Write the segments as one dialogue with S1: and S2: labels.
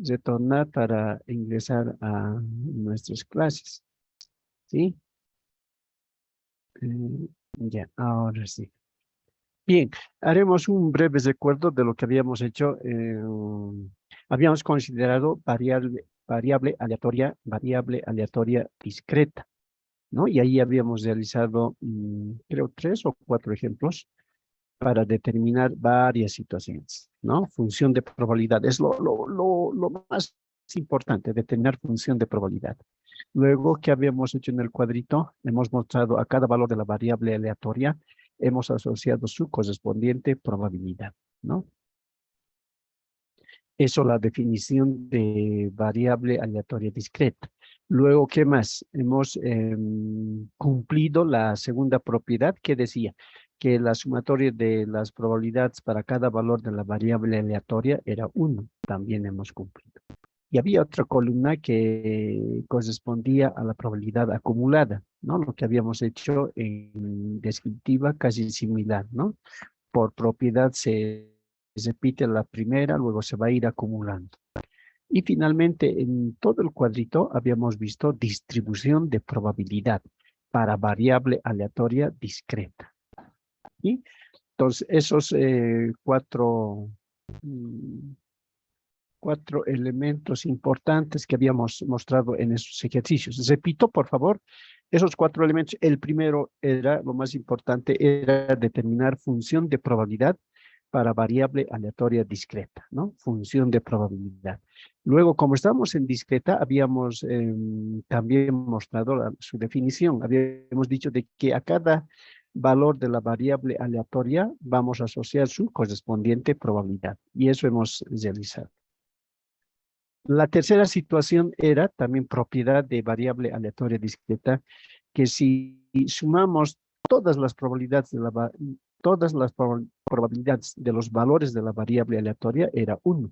S1: retornar para ingresar a nuestras clases. ¿Sí? Ya, ahora sí. Bien, haremos un breve recuerdo de lo que habíamos hecho. Habíamos considerado variable aleatoria discreta, ¿no? Y ahí habíamos realizado, creo, 3 o 4 ejemplos para determinar varias situaciones, ¿no? Función de probabilidad es lo más importante, determinar función de probabilidad. Luego, ¿qué habíamos hecho en el cuadrito? Hemos mostrado a cada valor de la variable aleatoria, hemos asociado su correspondiente probabilidad, ¿no? Eso, la definición de variable aleatoria discreta. Luego, ¿qué más? Hemos cumplido la segunda propiedad que decía que la sumatoria de las probabilidades para cada valor de la variable aleatoria era 1. También hemos cumplido. Y había otra columna que correspondía a la probabilidad acumulada, ¿no? Lo que habíamos hecho en descriptiva casi similar, ¿no? Por propiedad se repite la primera, luego se va a ir acumulando. Y finalmente, en todo el cuadrito habíamos visto distribución de probabilidad para variable aleatoria discreta. ¿Sí? Entonces, esos cuatro elementos importantes que habíamos mostrado en esos ejercicios. Repito, por favor, esos 4 elementos. El primero era, lo más importante, era determinar función de probabilidad para variable aleatoria discreta, ¿no? Función de probabilidad. Luego, como estábamos en discreta, habíamos también mostrado su definición. Habíamos dicho de que a cada valor de la variable aleatoria vamos a asociar su correspondiente probabilidad. Y eso hemos realizado. La tercera situación era también propiedad de variable aleatoria discreta, que si sumamos todas las probabilidades de los valores de la variable aleatoria era 1.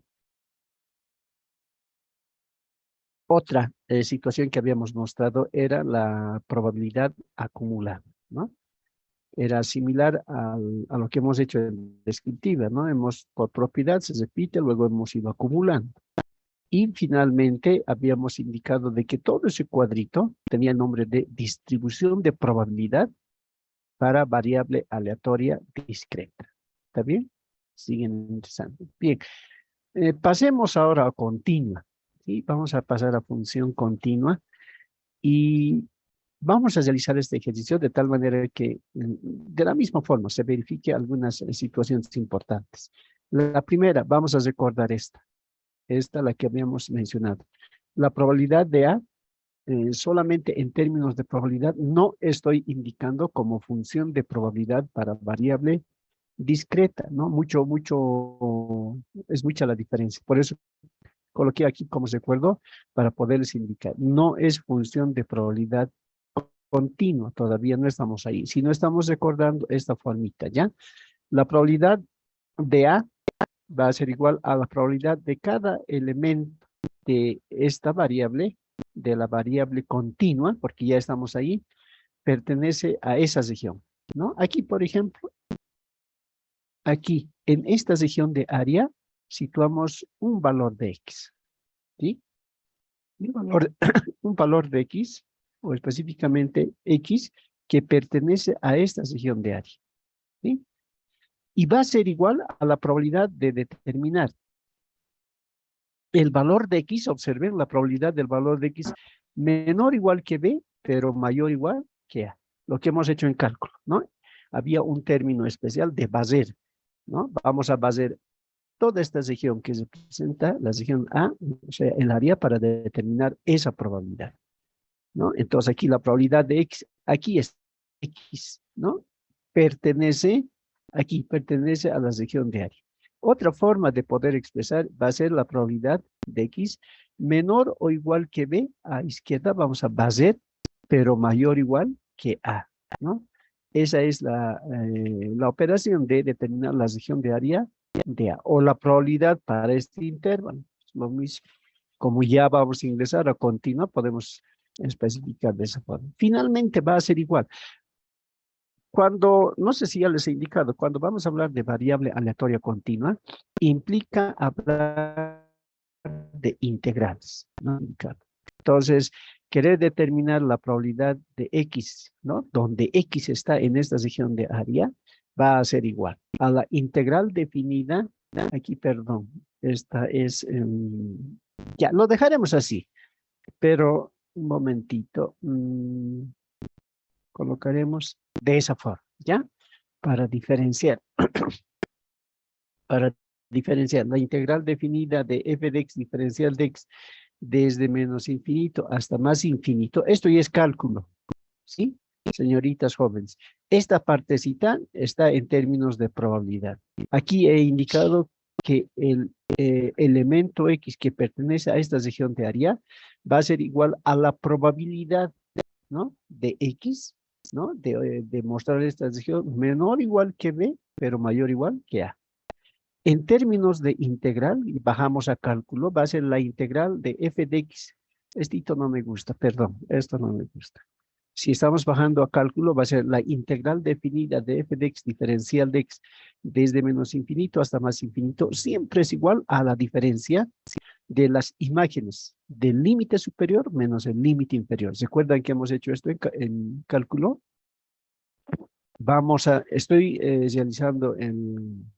S1: Otra situación que habíamos mostrado era la probabilidad acumulada, ¿no? Era similar a lo que hemos hecho en descriptiva, ¿no? Por propiedad se repite, luego hemos ido acumulando. Y finalmente habíamos indicado de que todo ese cuadrito tenía el nombre de distribución de probabilidad para variable aleatoria discreta. ¿Está bien? Siguen interesando. Bien, pasemos ahora a continua. ¿Sí? Vamos a pasar a función continua y vamos a realizar este ejercicio de tal manera que de la misma forma se verifique algunas situaciones importantes. La primera, vamos a recordar esta la que habíamos mencionado. La probabilidad de A, solamente en términos de probabilidad, no estoy indicando como función de probabilidad para variable discreta, ¿no? Es mucha la diferencia. Por eso coloqué aquí como recuerdo para poderles indicar. No es función de probabilidad continua, todavía no estamos ahí. Si no estamos recordando esta formita, ¿ya? La probabilidad de A va a ser igual a la probabilidad de cada elemento de esta variable, de la variable continua, porque ya estamos ahí, pertenece a esa región, ¿no? Aquí, por ejemplo, aquí, en esta región de área, situamos un valor de X, ¿sí? Un valor de X, o específicamente X, que pertenece a esta región de área, ¿sí? Y va a ser igual a la probabilidad de determinar el valor de X, observen la probabilidad del valor de X menor o igual que B, pero mayor o igual que A. Lo que hemos hecho en cálculo, ¿no? Había un término especial de baser, ¿no? Vamos a baser toda esta región que representa la región A, o sea, el área para determinar esa probabilidad, ¿no? Entonces aquí la probabilidad de X, aquí es X, ¿no? Pertenece a la región de área. Otra forma de poder expresar va a ser la probabilidad de X menor o igual que B, a izquierda vamos a baser, pero mayor o igual que A, ¿no? Esa es la operación de determinar la región de área de A, o la probabilidad para este intervalo. Lo mismo, como ya vamos a ingresar a continua, podemos especificar de esa forma. Finalmente va a ser igual. No sé si ya les he indicado, cuando vamos a hablar de variable aleatoria continua, implica hablar de integrales, ¿no? Entonces, querer determinar la probabilidad de X, ¿no? Donde X está en esta región de área, va a ser igual a la integral definida, aquí, perdón, esta es, ya, lo dejaremos así, pero un momentito, colocaremos de esa forma, ¿ya? Para diferenciar, para diferenciar la integral definida de f de x diferencial de x desde menos infinito hasta más infinito. Esto ya es cálculo, ¿sí? Señoritas jóvenes. Esta partecita está en términos de probabilidad. Aquí he indicado que el elemento x que pertenece a esta región de área va a ser igual a la probabilidad, ¿no? De x, ¿no? De mostrar esta región menor o igual que b, pero mayor o igual que a. En términos de integral, y bajamos a cálculo, va a ser la integral de f de x. Esto no me gusta, perdón, esto no me gusta. Si estamos bajando a cálculo, va a ser la integral definida de f de x diferencial de x desde menos infinito hasta más infinito, siempre es igual a la diferencia de las imágenes del límite superior menos el límite inferior. ¿Recuerdan que hemos hecho esto en cálculo? Estoy realizando en...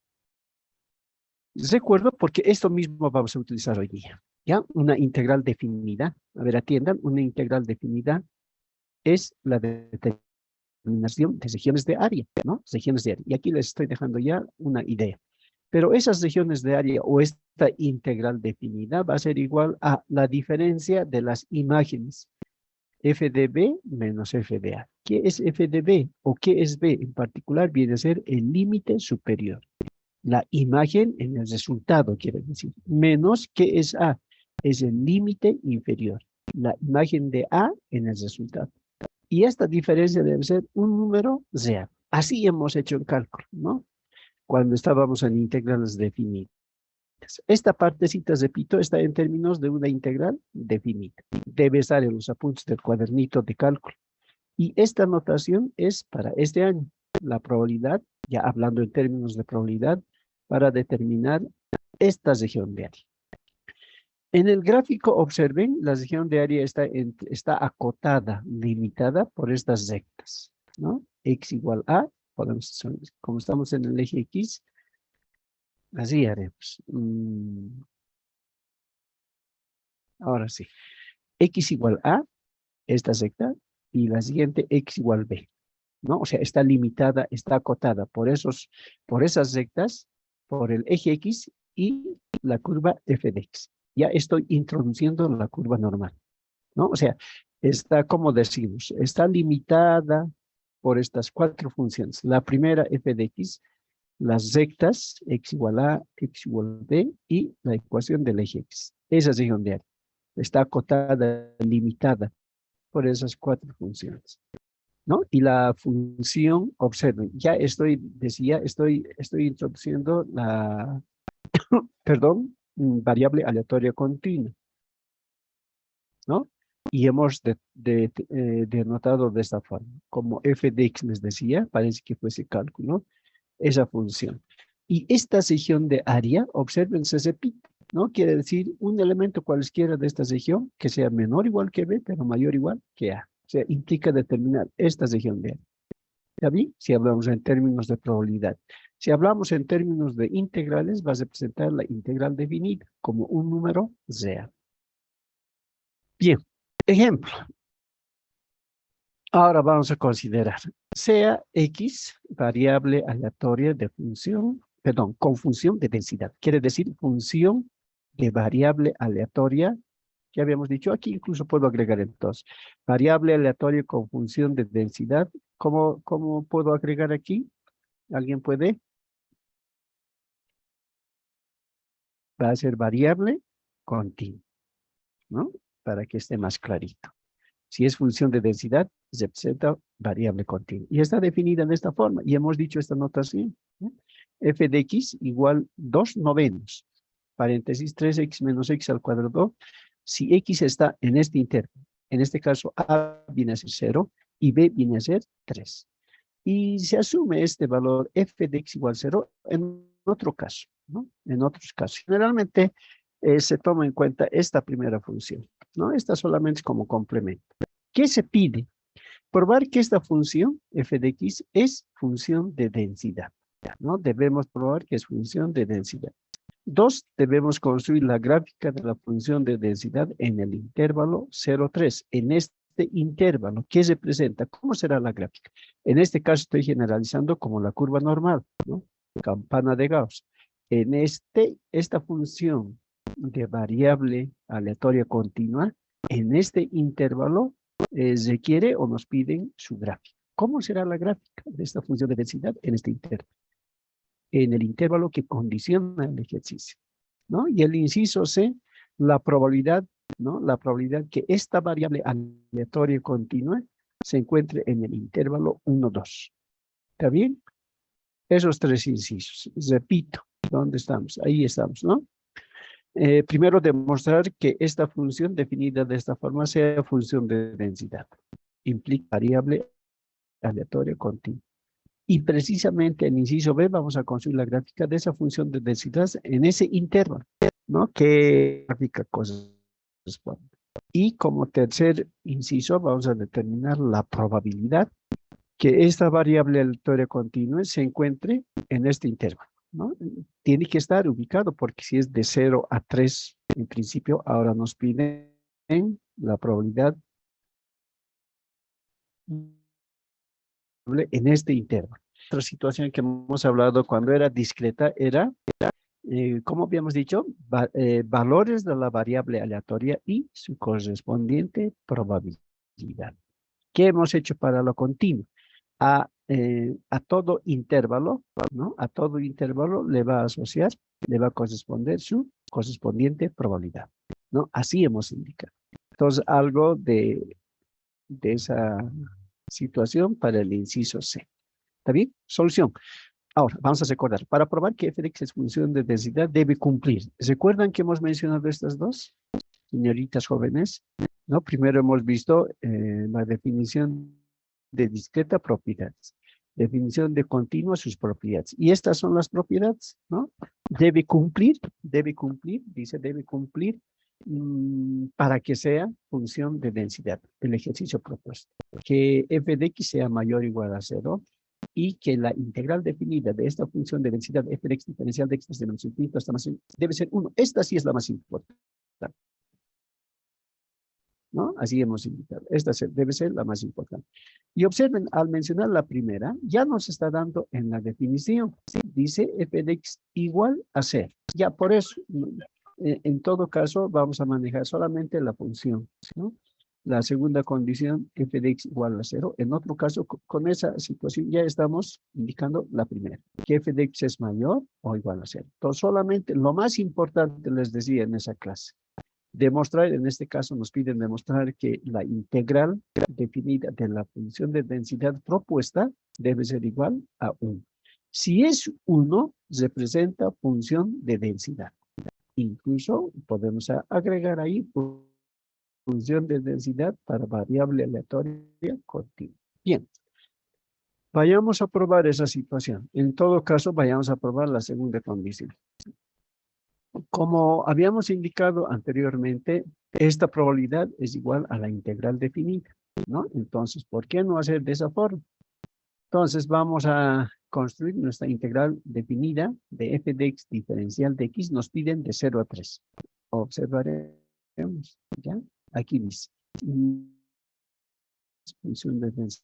S1: Recuerdo porque esto mismo vamos a utilizar hoy día. ¿Ya? Una integral definida. A ver, atiendan, una integral definida es la determinación de regiones de área, ¿no? Regiones de área. Y aquí les estoy dejando ya una idea. Pero esas regiones de área o esta integral definida va a ser igual a la diferencia de las imágenes f de b menos f de a. ¿Qué es f de b o qué es b en particular? Viene a ser el límite superior. La imagen en el resultado, quiere decir, menos ¿qué es a? Es el límite inferior. La imagen de a en el resultado. Y esta diferencia debe ser un número real. Así hemos hecho el cálculo, ¿no? Cuando estábamos en integrales definidas. Esta partecita, repito, está en términos de una integral definida. Debe estar en los apuntes del cuadernito de cálculo. Y esta notación es para este año. La probabilidad, ya hablando en términos de probabilidad, para determinar esta región de área. En el gráfico observen, la región de área está acotada, limitada por estas rectas, ¿no? X igual a, como estamos en el eje X, así haremos. Ahora sí. X igual a, esta recta, y la siguiente X igual B, ¿no? O sea, está limitada, está acotada por esas rectas, por el eje X y la curva f de x. Ya estoy introduciendo la curva normal, ¿no? O sea, está, como decimos, está limitada por estas cuatro funciones. La primera f de x, las rectas x igual a, x igual b y la ecuación del eje x. Esa es región de área. Está acotada, limitada por esas cuatro funciones, ¿no? Y la función, observen, ya estoy introduciendo la, perdón, variable aleatoria continua, ¿no? Y hemos denotado de esta forma, como f de x les decía, parece que fuese cálculo, esa función. Y esta región de área, observen, se repite, ¿no? Quiere decir un elemento cualesquiera de esta región que sea menor o igual que b, pero mayor o igual que a. O sea, implica determinar esta región de área. ¿Está bien? Si hablamos en términos de probabilidad. Si hablamos en términos de integrales, vas a presentar la integral definida como un número real. Bien, ejemplo. Ahora vamos a considerar sea x variable aleatoria de función, perdón, con función de densidad. Quiere decir función de variable aleatoria, que habíamos dicho aquí, incluso puedo agregar entonces. Variable aleatoria con función de densidad. ¿Cómo puedo agregar aquí? ¿Alguien puede? Va a ser variable continua, ¿no? Para que esté más clarito. Si es función de densidad, se presenta variable continua. Y está definida de esta forma. Y hemos dicho esta notación, ¿no? F de x igual 2 novenos. Paréntesis 3x menos x al cuadrado. Si x está en este intervalo, en este caso a viene a ser 0 y b viene a ser 3. Y se asume este valor f de x igual 0 en otro caso, ¿no? En otros casos. Generalmente se toma en cuenta esta primera función, ¿no? Esta solamente es como complemento. ¿Qué se pide? Probar que esta función f de x es función de densidad, ¿no? Debemos probar que es función de densidad. 2, debemos construir la gráfica de la función de densidad en el intervalo 0,3. En este intervalo, ¿qué representa? ¿Cómo será la gráfica? En este caso estoy generalizando como la curva normal, ¿no? Campana de Gauss. En esta función de variable aleatoria continua, en este intervalo requiere o nos piden su gráfica. ¿Cómo será la gráfica de esta función de densidad en este intervalo? En el intervalo que condiciona el ejercicio, ¿no? Y el inciso C, la probabilidad, ¿no? La probabilidad que esta variable aleatoria continua se encuentre en el intervalo 1, 2. ¿Está bien? Esos tres incisos. Repito, ¿dónde estamos? Ahí estamos, ¿no? Primero, demostrar que esta función definida de esta forma sea función de densidad. Implica variable aleatoria continua. Y precisamente en inciso B vamos a construir la gráfica de esa función de densidad en ese intervalo, ¿no? ¿Qué gráfica corresponde? Y como tercer inciso vamos a determinar la probabilidad que esta variable aleatoria continua se encuentre en este intervalo, ¿no? Tiene que estar ubicado porque si es de 0 a 3, en principio, ahora nos piden la probabilidad en este intervalo. Otra situación que hemos hablado cuando era discreta era, como habíamos dicho, valores de la variable aleatoria y su correspondiente probabilidad. ¿Qué hemos hecho para lo continuo? A todo intervalo, ¿no? A todo intervalo le va a asociar, le va a corresponder su correspondiente probabilidad, ¿no? Así hemos indicado. Entonces, algo de esa situación para el inciso C. ¿Está bien? Solución. Ahora, vamos a recordar. Para probar que f de x es función de densidad, debe cumplir. ¿Recuerdan que hemos mencionado estas dos? Señoritas jóvenes, ¿no? Primero hemos visto la definición de discreta propiedades. Definición de continua sus propiedades. Y estas son las propiedades, ¿no? Debe cumplir, dice debe cumplir para que sea función de densidad, el ejercicio propuesto. Que f de x sea mayor o igual a 0 y que la integral definida de esta función de densidad f de x diferencial de x desde menos infinito hasta más debe ser 1. Esta sí es la más importante, ¿no? Así hemos indicado. Esta debe ser la más importante. Y observen, al mencionar la primera, ya nos está dando en la definición. ¿Sí? Dice f de x igual a 0. Ya por eso, en todo caso, vamos a manejar solamente la función, ¿no? La segunda condición, f de x igual a 0. En otro caso, con esa situación ya estamos indicando la primera, que f de x es mayor o igual a 0. Entonces, solamente lo más importante les decía en esa clase. Demostrar, en este caso nos piden demostrar que la integral definida de la función de densidad propuesta debe ser igual a 1. Si es 1, representa función de densidad. Incluso podemos agregar ahí función de densidad para variable aleatoria continua. Bien, vayamos a probar esa situación. En todo caso, vayamos a probar la segunda condición. Como habíamos indicado anteriormente, esta probabilidad es igual a la integral definida, ¿no? Entonces, ¿por qué no hacer de esa forma? Entonces, vamos a construir nuestra integral definida de f de x diferencial de x. Nos piden de 0 a 3. Observaremos, ¿ya? Aquí dice, función de densidad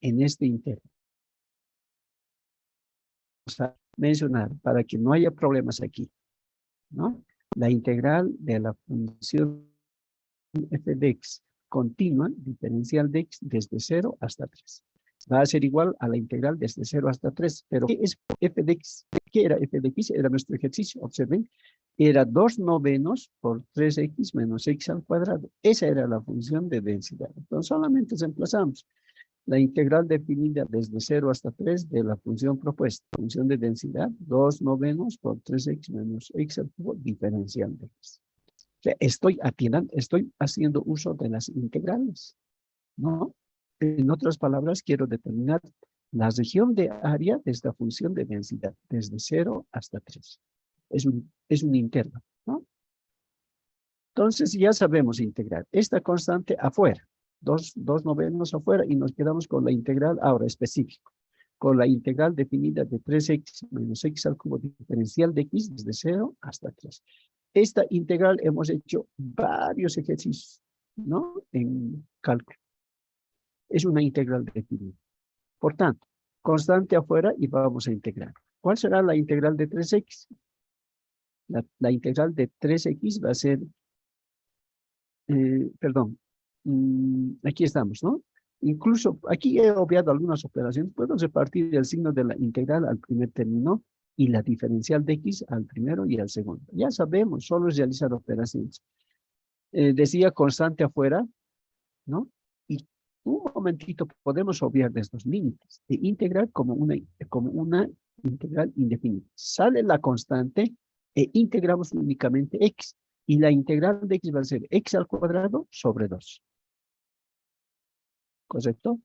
S1: en este intervalo. Vamos a mencionar, para que no haya problemas aquí, ¿no? La integral de la función f de x continua, diferencial de x desde 0 hasta 3. Va a ser igual a la integral desde 0 hasta 3. Pero, ¿qué es f de x? ¿Qué era f de x? Era nuestro ejercicio, observen. Era 2/9 por 3x menos x al cuadrado. Esa era la función de densidad. Entonces, solamente reemplazamos la integral definida desde 0 hasta 3 de la función propuesta. Función de densidad, 2/9 por 3x menos x al cubo, diferencial de x. O sea, estoy haciendo uso de las integrales, ¿no? En otras palabras, quiero determinar la región de área de esta función de densidad, desde 0 hasta 3. es un interno, ¿no? Entonces ya sabemos integrar esta constante afuera, dos novenos afuera, y nos quedamos con la integral ahora específico, con la integral definida de 3x menos x al cubo diferencial de x desde 0 hasta 3. Esta integral hemos hecho varios ejercicios, ¿no? En cálculo. Es una integral definida. Por tanto, constante afuera y vamos a integrar. ¿Cuál será la integral de 3x? La integral de 3x va a ser, perdón, aquí estamos, ¿no? Incluso aquí he obviado algunas operaciones. Puedo repartir el signo de la integral al primer término y la diferencial de x al primero y al segundo. Ya sabemos, solo es realizar operaciones. Decía constante afuera, ¿no? Y un momentito podemos obviar de estos límites e integrar como una integral indefinida. Sale la constante e integramos únicamente x. Y la integral de x va a ser x al cuadrado sobre 2. ¿Correcto?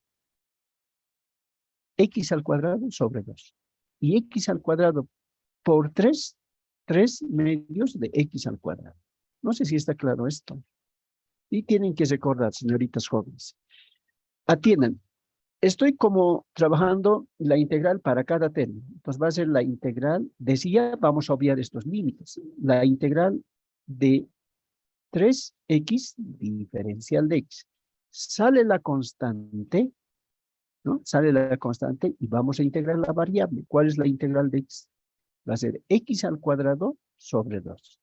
S1: X al cuadrado sobre 2. Y x al cuadrado por 3 medios de x al cuadrado. No sé si está claro esto. Y tienen que recordar, señoritas jóvenes. Atiendan. Estoy como trabajando la integral para cada término. Entonces va a ser la integral, decía, vamos a obviar estos límites. La integral de 3x diferencial de x. Sale la constante, ¿no? Sale la constante y vamos a integrar la variable. ¿Cuál es la integral de x? Va a ser x al cuadrado sobre 2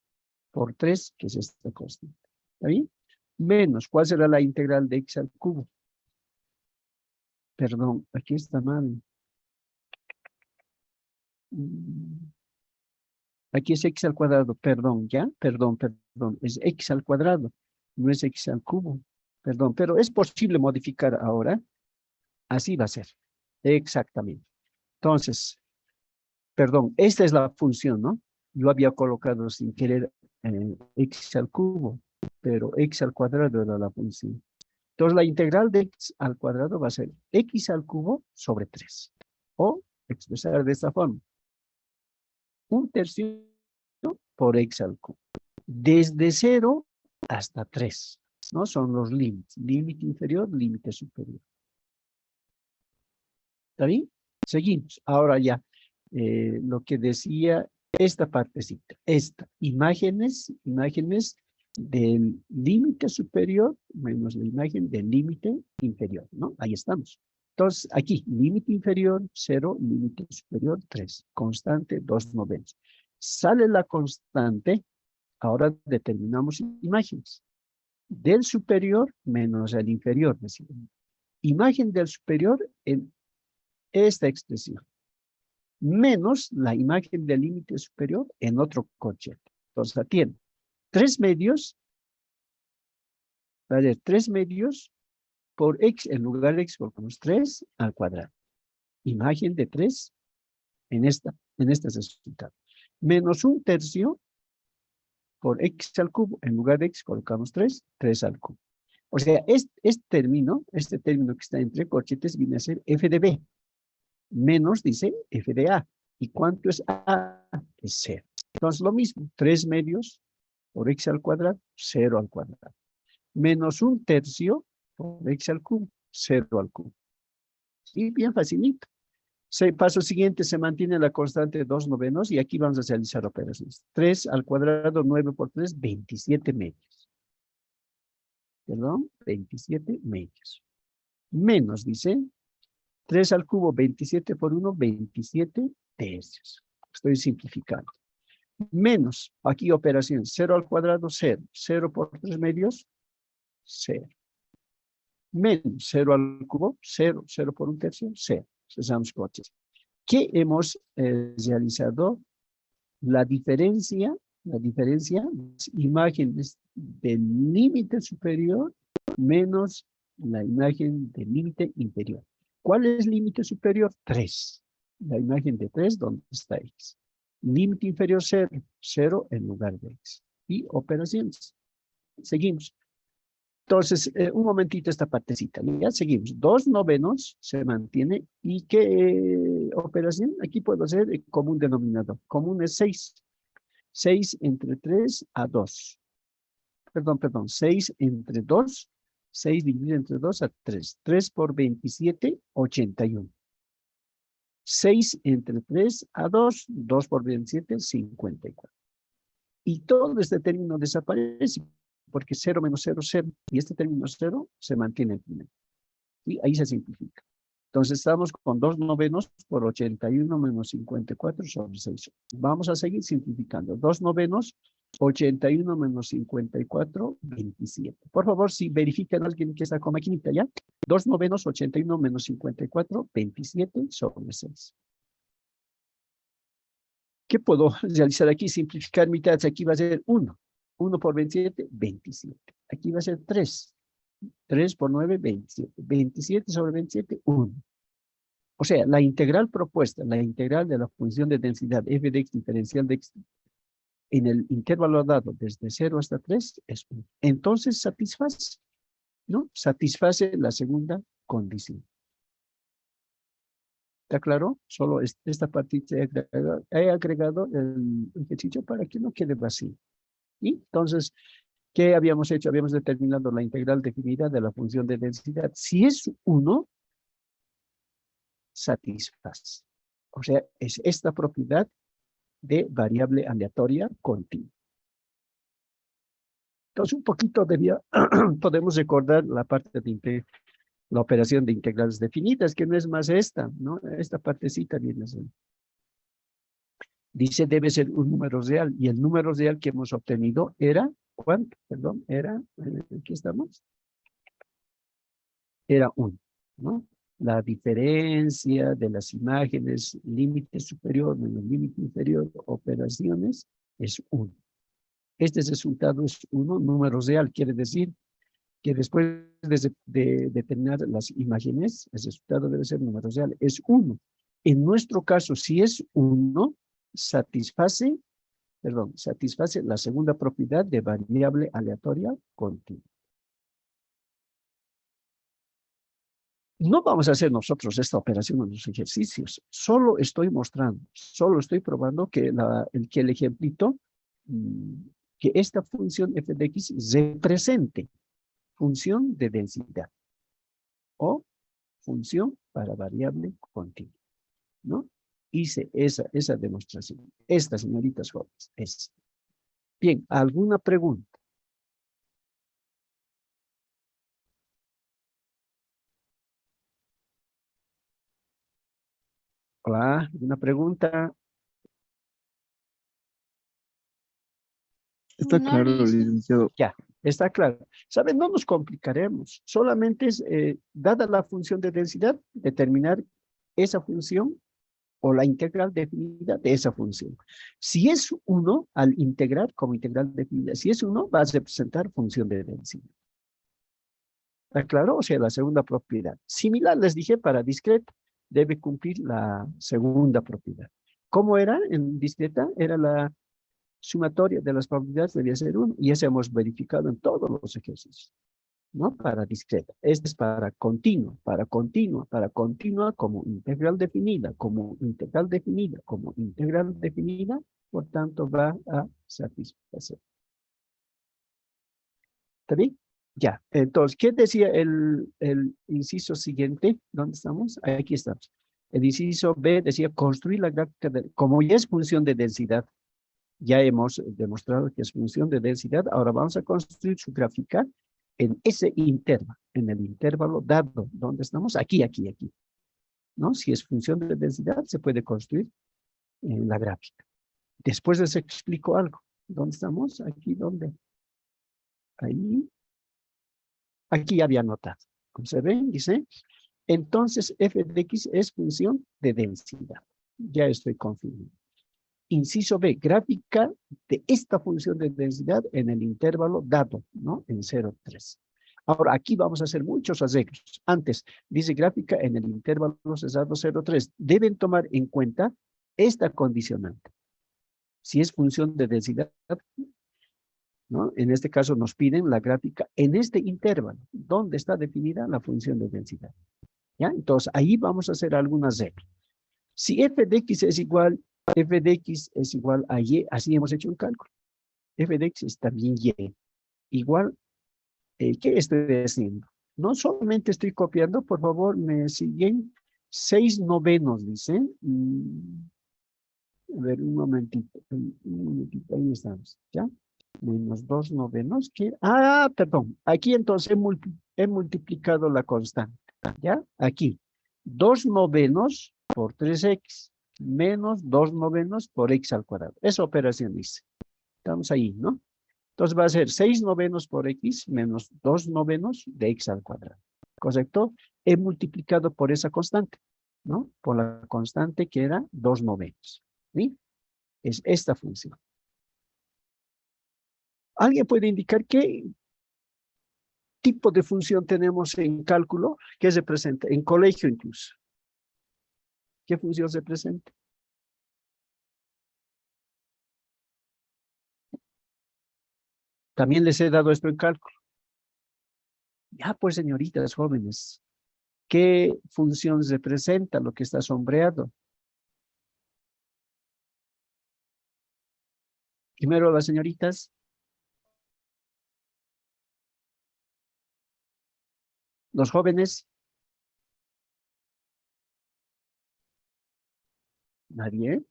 S1: por 3, que es esta constante. ¿Está bien? Menos, ¿cuál será la integral de x al cubo? Perdón, aquí está mal. Aquí es x al cuadrado, perdón, ¿ya? Perdón, es x al cuadrado, no es x al cubo. Perdón, pero es posible modificar ahora. Así va a ser. Exactamente. Entonces, perdón, esta es la función, ¿no? Yo había colocado sin querer x al cubo, pero x al cuadrado era la función. Entonces, la integral de x al cuadrado va a ser x al cubo sobre 3. O expresar de esta forma. 1/3 por x al cubo. Desde 0 hasta 3, ¿no? Son los límites. Límite inferior, límite superior. ¿Está bien? Seguimos. Ahora ya, lo que decía esta partecita. Imágenes del límite superior menos la imagen del límite inferior, ¿no? Ahí estamos. Entonces, aquí, límite inferior, 0, límite superior, 3. Constante, 2 novenos. Sale la constante, ahora determinamos imágenes. Del superior menos el inferior. Imagen del superior en esta expresión. Menos la imagen del límite superior en otro coeficiente. Entonces, tiene 3 medios, ¿vale? 3 medios por x, en lugar de x colocamos 3 al cuadrado. Imagen de 3 en este resultado. Menos 1/3 por x al cubo, en lugar de x colocamos 3 al cubo. O sea, este término que está entre corchetes viene a ser f de b. Menos, dice, f de a. ¿Y cuánto es a? Es 0. Entonces, lo mismo, 3 medios por x al cuadrado, 0 al cuadrado. Menos 1/3 por x al cubo, 0 al cubo. Y bien facilito. Paso siguiente, se mantiene la constante de 2 novenos y aquí vamos a realizar operaciones. 3 al cuadrado, 9 por 3, 27 medios. Perdón, 27 medios. Menos, dice, 3 al cubo, 27 por 1, 27 tercios. Estoy simplificando. Menos, aquí operación, 0 al cuadrado, 0. 0 por 3 medios, 0. Menos 0 al cubo, 0. 0 por 1/3, 0. Cesamos cortes. ¿Qué hemos realizado? La diferencia, imágenes del límite superior menos la imagen del límite inferior. ¿Cuál es el límite superior? 3. La imagen de 3, ¿dónde está x? Límite inferior 0, 0 en lugar de x. Y operaciones. Seguimos. Entonces, un momentito esta partecita. Ya seguimos. 2 novenos se mantiene. ¿Y qué operación? Aquí puedo hacer común denominador. Común es 6. 6 entre 3 a 2. Perdón, 6 entre 2, 6 dividido entre 2 a 3. 3 por 27, 81. 6 entre 3 a 2, 2 por 27, 54. Y todo este término desaparece, porque 0 menos 0, 0, y este término 0 se mantiene primero. Y ahí se simplifica. Entonces estamos con 2 novenos por 81 menos 54 sobre 6. Vamos a seguir simplificando. 2 novenos, 81 menos 54, 27. Por favor, si verifican alguien que está con maquinita, ¿ya? 2 novenos, 81 menos 54, 27 sobre 6. ¿Qué puedo realizar aquí? Simplificar mitades. Aquí va a ser 1. 1 por 27, 27. Aquí va a ser 3. 3 por 9, 27. 27 sobre 27, 1. O sea, la integral propuesta, la integral de la función de densidad f de x diferencial de x en el intervalo dado desde 0 hasta 3 es 1. Entonces satisface, ¿no? Satisface la segunda condición. ¿Está claro? Solo esta partita he agregado el ejercicio para que no quede vacío. Y entonces, ¿qué habíamos hecho? Habíamos determinado la integral definida de la función de densidad. Si es 1, satisface. O sea, es esta propiedad de variable aleatoria continua. Entonces, un poquito podemos recordar la parte de la operación de integrales definidas, que no es más esta, ¿no? Esta partecita viene a ser. Dice debe ser un número real, y el número real que hemos obtenido era, ¿cuánto? Perdón, era, aquí estamos, era 1, ¿no? La diferencia de las imágenes, límite superior menos límite inferior, operaciones, es 1. Este resultado es 1, número real, quiere decir que después de determinar las imágenes, el resultado debe ser número real, es 1. En nuestro caso, si es 1, satisface la segunda propiedad de variable aleatoria continua. No vamos a hacer nosotros esta operación en los ejercicios, solo estoy mostrando, solo estoy probando que el ejemplito, que esta función f de x represente función de densidad o función para variable continua, ¿no? Hice esa demostración. Estas señoritas jóvenes, es. Bien, ¿alguna pregunta? Hola, ¿alguna pregunta?
S2: Está
S3: No,
S2: claro,
S3: listo.
S2: licenciado.
S1: Ya, está claro. ¿Saben? No nos complicaremos. Solamente es, dada la función de densidad, determinar esa función o la integral definida de esa función. Si es 1, al integrar como integral definida, si es 1, va a representar función de densidad. ¿Está claro? O sea, la segunda propiedad. Similar, les dije, para discreta, debe cumplir la segunda propiedad. ¿Cómo era en discreta? Era la sumatoria de las probabilidades, debía ser 1, y eso hemos verificado en todos los ejercicios, ¿no? Para discreta. Este es para continua, como integral definida, como integral definida, como integral definida, por tanto va a satisfacer. ¿Está bien? Ya, entonces, ¿qué decía el inciso siguiente? ¿Dónde estamos? Aquí estamos. El inciso B decía construir la gráfica, como ya es función de densidad, ya hemos demostrado que es función de densidad, ahora vamos a construir su gráfica en ese intervalo, en el intervalo dado. ¿Dónde estamos? Aquí, ¿no? Si es función de densidad, se puede construir en la gráfica. Después les explico algo. ¿Dónde estamos? Aquí, ¿dónde? Ahí. Aquí había anotado. Como se ven, dice, entonces f de x es función de densidad. Ya estoy confirmando. Inciso B, gráfica de esta función de densidad en el intervalo dado, ¿no? En 0, 3. Ahora, aquí vamos a hacer muchos arreglos. Antes, dice gráfica en el intervalo cesado 0, 3. Deben tomar en cuenta esta condicionante. Si es función de densidad, ¿no? En este caso nos piden la gráfica en este intervalo, donde está definida la función de densidad. ¿Ya? Entonces, ahí vamos a hacer algunas reglas. Si f de x es igual f de x es igual a y, así hemos hecho un cálculo. F de x es también y, igual, ¿qué estoy haciendo? No solamente estoy copiando, por favor, me siguen 6/9, dice. A ver, un momentito, ahí estamos, ¿ya? Menos 2/9, perdón, aquí entonces he multiplicado la constante, ¿ya? Aquí, 2/9 por 3x menos 2/9 por x al cuadrado. Esa operación hice. Estamos ahí, ¿no? Entonces va a ser 6/9 por x menos 2/9 de x al cuadrado. ¿Correcto? He multiplicado por esa constante, ¿no? Por la constante que era 2/9. ¿Sí? Es esta función. ¿Alguien puede indicar qué tipo de función tenemos en cálculo? ¿Qué se presenta? En colegio incluso. ¿Qué función se presenta? También les he dado esto en cálculo. Ya, pues, señoritas jóvenes, ¿qué función se presenta lo que está sombreado? Primero las señoritas. Los jóvenes. Nadie.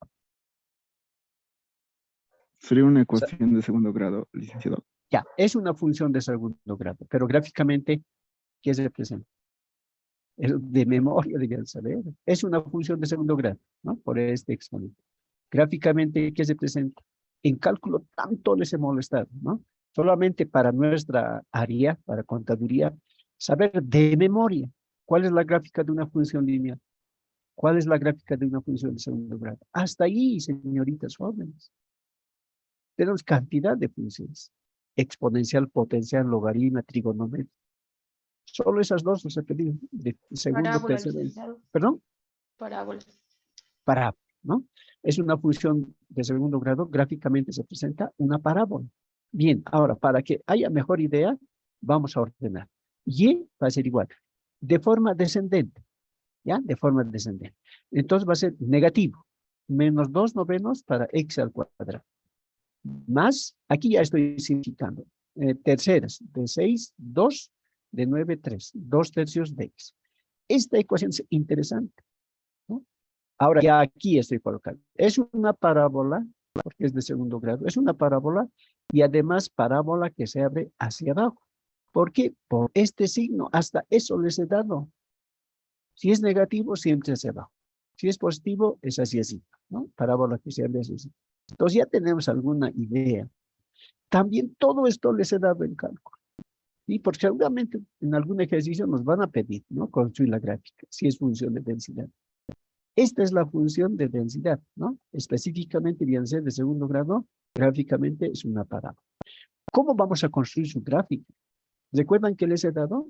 S2: Sería una
S1: O sea,
S2: ecuación de segundo grado, licenciado.
S1: ya, es una función de segundo grado, pero gráficamente, ¿qué se presenta? De memoria debían saber. Es una función de segundo grado, ¿no? Por este exponente. Gráficamente, ¿qué se presenta? En cálculo tanto les he molestado, ¿no? Solamente para nuestra área, para contaduría, saber de memoria cuál es la gráfica de una función lineal, cuál es la gráfica de una función de segundo grado. Hasta ahí, señoritas jóvenes. Tenemos cantidad de funciones. Exponencial, potencial, logaritmo, trigonometría. Solo esas dos los he pedido, de segundo,
S3: Parábola,
S1: tercero.
S3: licenciado.
S1: ¿Perdón?
S3: Parábola.
S1: Parábola, ¿no? Es una función de segundo grado, gráficamente se presenta una parábola. Bien, ahora, para que haya mejor idea, vamos a ordenar. Y va a ser igual, de forma descendente, ¿ya? De forma descendente. Entonces va a ser negativo, menos 2/9 para x al cuadrado. Más, aquí ya estoy simplificando, terceras, de 6, 2, de 9, 3, 2/3 de x. Esta ecuación es interesante, ¿no? Ahora ya aquí estoy colocando. Es una parábola, porque es de segundo grado, es una parábola y además parábola que se abre hacia abajo. ¿Por qué? Por este signo, hasta eso les he dado. Si es negativo, siempre hacia abajo. Si es positivo, es así, ¿no? Parábola que se abre hacia así. Entonces ya tenemos alguna idea. También todo esto les he dado en cálculo. Y porque seguramente en algún ejercicio nos van a pedir, ¿no? Construir la gráfica, si es función de densidad. Esta es la función de densidad, ¿no? Específicamente, bien ser de segundo grado, gráficamente es una parábola. ¿Cómo vamos a construir su gráfica? ¿Recuerdan que les he dado?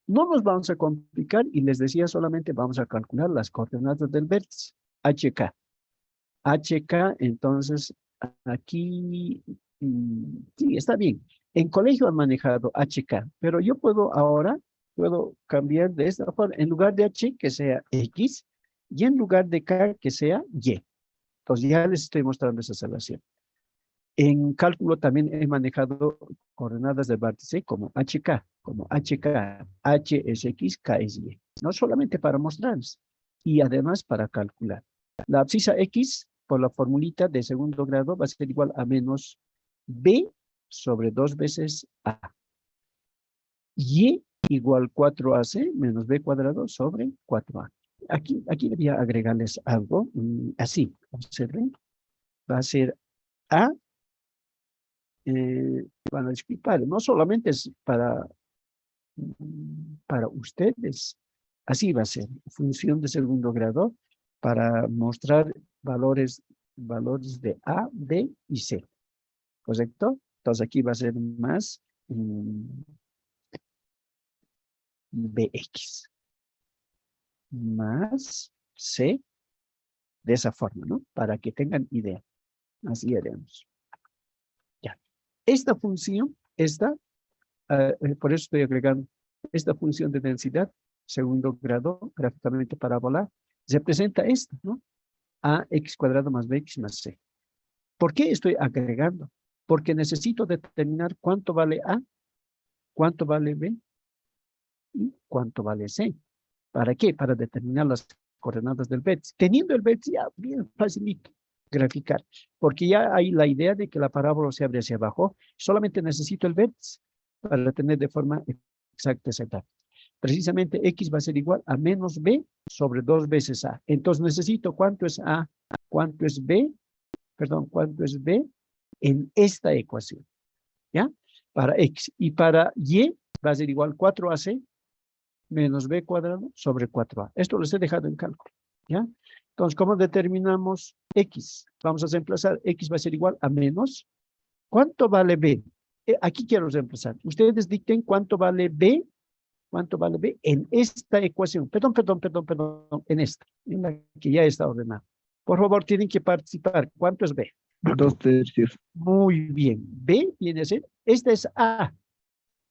S1: No nos vamos a complicar y les decía solamente vamos a calcular las coordenadas del vértice, HK. HK, entonces, aquí, sí, está bien. En colegio han manejado HK, pero yo puedo cambiar de esta forma. En lugar de H, que sea X, y en lugar de K, que sea Y. Entonces ya les estoy mostrando esa relación. En cálculo también he manejado coordenadas del vértice como HK, H es X, K es Y. No solamente para mostrarles, y además para calcular. La abscisa X, por la formulita de segundo grado, va a ser igual a menos B sobre 2 veces A. Y igual 4AC menos B cuadrado sobre 4A. Aquí debía agregarles algo, así, observen. Va a ser A, van a disculpar, no solamente es para ustedes, así va a ser, función de segundo grado, para mostrar valores de A, B y C, ¿correcto? Entonces aquí va a ser más BX, más C, de esa forma, ¿no? Para que tengan idea. Así haremos. Ya. Esta función, por eso estoy agregando, esta función de densidad, segundo grado, gráficamente parábola, representa esto, ¿no? ax cuadrado más bx más c. ¿Por qué estoy agregando? Porque necesito determinar cuánto vale a, cuánto vale b y cuánto vale c. ¿Para qué? Para determinar las coordenadas del vértice. Teniendo el vértice ya bien facilito graficar, porque ya hay la idea de que la parábola se abre hacia abajo. Solamente necesito el vértice para tener de forma exacta esa etapa. Precisamente x va a ser igual a menos b sobre 2 veces a. Entonces necesito cuánto es a, cuánto es b, perdón, cuánto es b en esta ecuación, ¿ya? Para x. Y para y va a ser igual 4ac menos b cuadrado sobre 4a. Esto lo he dejado en cálculo, ¿ya? Entonces, ¿cómo determinamos x? Vamos a reemplazar, x va a ser igual a menos, ¿cuánto vale b? Aquí quiero reemplazar. Ustedes dicten cuánto vale b en esta ecuación. Perdón, en esta, en la que ya está ordenada. Por favor, tienen que participar. ¿Cuánto es b?
S2: 2/3.
S1: Muy bien. B viene a ser, esta es a.